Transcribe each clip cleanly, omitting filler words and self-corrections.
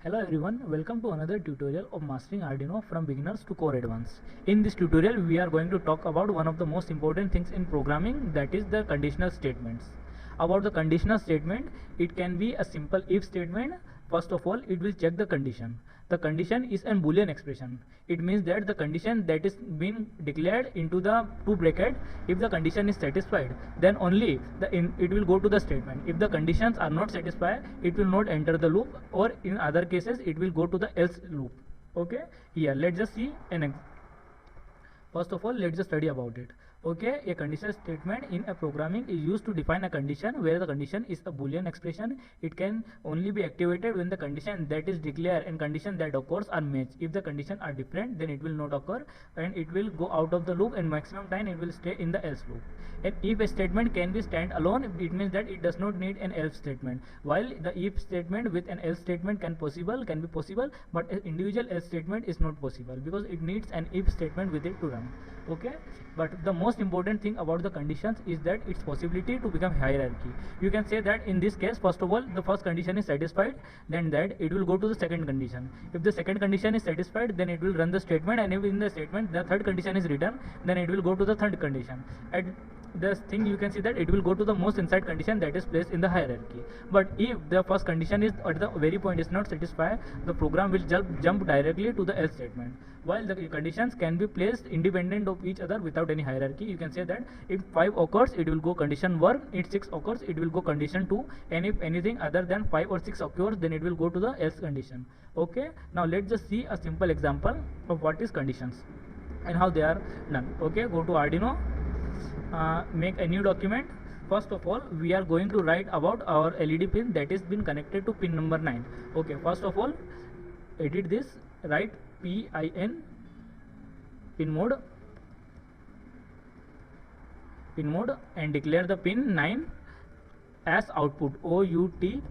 Hello everyone, welcome to another tutorial of Mastering Arduino from Beginners to Core Advanced. In this tutorial, we are going to talk about one of the most important things in programming, that is the conditional statements. About the conditional statement, it can be a simple if statement. First of all, it will check the condition. The condition is a Boolean expression. It means that the condition that is being declared into the two bracket, if the condition is satisfied, then only it will go to the statement. If the conditions are not satisfied, it will not enter the loop, or in other cases it will go to the else loop. Okay, here let's just see first of all, let's just study about it. Okay, a conditional statement in a programming is used to define a condition where the condition is a Boolean expression. It can only be activated when the condition that is declared and condition that occurs are matched. If the conditions are different, then it will not occur and it will go out of the loop, and maximum time it will stay in the else loop. And if a statement can be stand alone, it means that it does not need an else statement. While the if statement with an else statement can be possible, but an individual else statement is not possible because it needs an if statement with it to run. Okay, but the most important thing about the conditions is that its possibility to become hierarchy. You can say that in this case, first of all, the first condition is satisfied, then that it will go to the second condition. If the second condition is satisfied, then it will run the statement, and if in the statement the third condition is written, then it will go to the third condition. And this thing you can see that it will go to the most inside condition that is placed in the hierarchy. But if the first condition is at the very point is not satisfied, the program will jump directly to the else statement. While the conditions can be placed independent of each other without any hierarchy, you can say that if 5 occurs, it will go condition 1, if 6 occurs, it will go condition 2, and if anything other than 5 or 6 occurs, then it will go to the else condition. Okay, now let's just see a simple example of what is conditions and how they are done. Okay, go to Arduino, make a new document. First of all, we are going to write about our LED pin that is been connected to pin number 9. Okay, first of all, edit this, write PIN, pin mode, and declare the pin 9 as output. OUTPUT,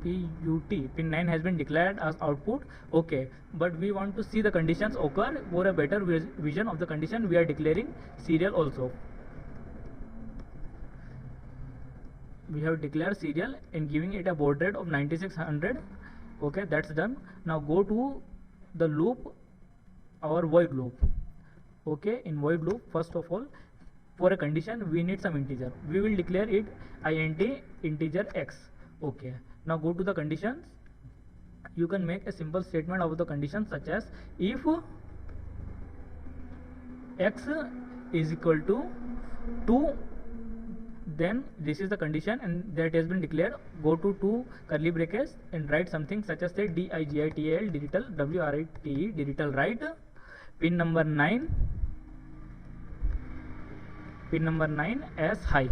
pin 9 has been declared as output. Okay, but we want to see the conditions occur. For a better vision of the condition, we are declaring serial also. We have declared serial and giving it a baud rate of 9600. Okay, that's done. Now go to the loop, our void loop. Okay, in void loop, first of all, for a condition we need some integer. We will declare it int integer x. Okay, now go to the conditions. You can make a simple statement of the condition such as if x is equal to 2, then this is the condition and that has been declared. Go to 2 curly brackets and write something such as say digital digital write digital write pin number 9 as high.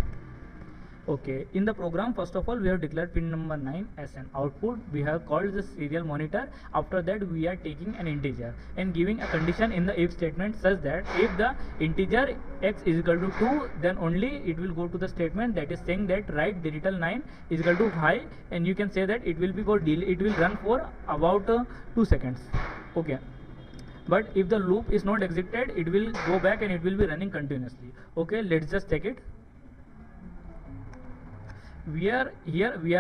Okay, in the program, first of all, we have declared pin number 9 as an output. We have called the serial monitor. After that, we are taking an integer and giving a condition in the if statement such that if the integer x is equal to 2, then only it will go to the statement that is saying that write digital 9 is equal to high, and you can say that it will be it will run for about 2 seconds. Okay, but if the loop is not executed, it will go back and it will be running continuously. Okay, let's just check it. We are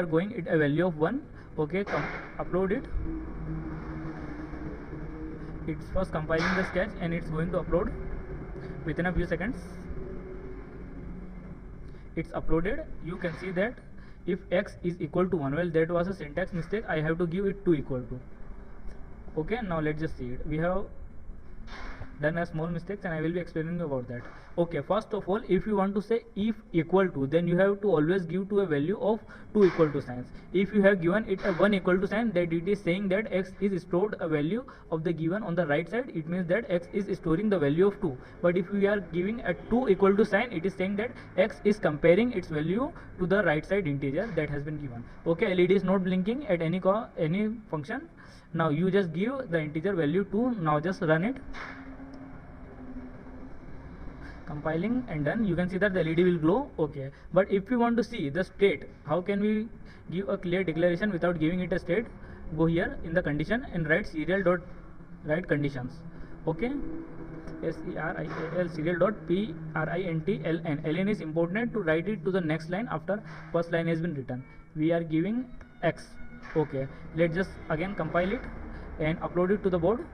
going it a value of 1. Okay, upload it. It's first compiling the sketch and it's going to upload within a few seconds. It's uploaded. You can see that if x is equal to 1, well, that was a syntax mistake. I have to give it 2 equal to. Okay, now let's just see it. We have done a small mistakes and I will be explaining about that. Okay, first of all, if you want to say if equal to, then you have to always give to a value of 2 equal to signs. If you have given it a 1 equal to sign, that it is saying that x is stored a value of the given on the right side, it means that x is storing the value of 2. But if we are giving a 2 equal to sign, it is saying that x is comparing its value to the right side integer that has been given. Okay, LED is not blinking at any function. Now you just give the integer value 2. Now just run it. Compiling and done. You can see that the LED will glow. Okay, but if we want to see the state, how can we give a clear declaration without giving it a state? Go here in the condition and write serial dot write conditions. Okay, serial serial dot println. Ln is important to write it to the next line after first line has been written. We are giving x. Okay, let's just again compile it and upload it to the board.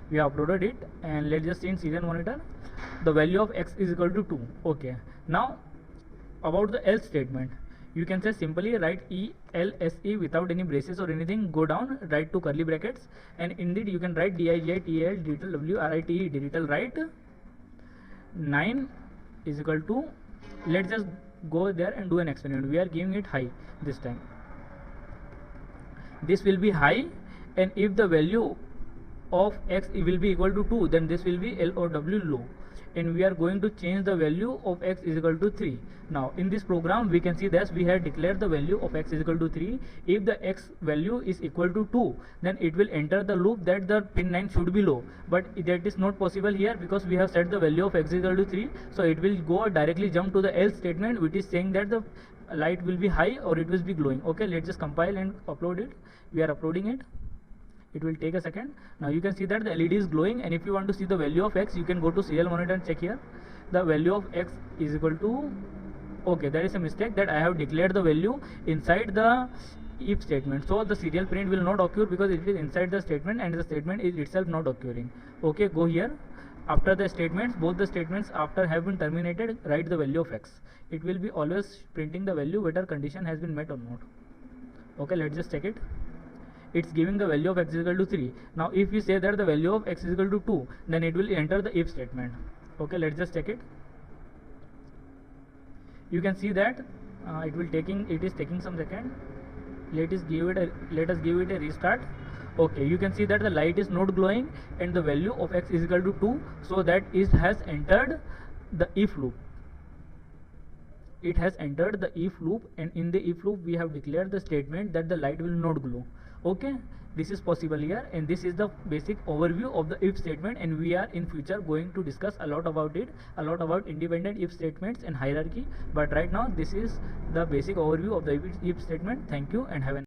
We have uploaded it, and let's just see in serial monitor the value of x is equal to 2. Okay, now about the else statement, you can say simply write else without any braces or anything, go down, write two curly brackets, and indeed you can write digital digital write digital write 9 is equal to, let's just go there and do an experiment. We are giving it high this time. This will be high, and if the value of x will be equal to 2, then this will be LOW, low, and we are going to change the value of x is equal to 3. Now in this program we can see that we have declared the value of x is equal to 3. If the x value is equal to 2, then it will enter the loop that the pin 9 should be low, but that is not possible here because we have set the value of x is equal to 3. So it will go directly jump to the else statement, which is saying that the light will be high or it will be glowing. Okay, let's just compile and upload it. We are uploading it. It will take a second. Now you can see that the LED is glowing, and if you want to see the value of x, you can go to serial monitor and check here. The value of x is equal to, okay, there is a mistake that I have declared the value inside the if statement, so the serial print will not occur because it is inside the statement and the statement is itself not occurring. Okay, go here. After the statements, both the statements after have been terminated, write the value of x. It will be always printing the value whether condition has been met or not. Okay, let's just check it. It's giving the value of x is equal to 3. Now if we say that the value of x is equal to 2, then it will enter the if statement. Okay, let's just check it. You can see that it is taking some second. Let us give it a restart. Okay, you can see that the light is not glowing and the value of x is equal to 2, so that it has entered the if loop. It has entered the if loop, and in the if loop we have declared the statement that the light will not glow. Okay, this is possible here, and this is the basic overview of the if statement, and we are in future going to discuss a lot about independent if statements and hierarchy, but right now this is the basic overview of the if statement. Thank you and have a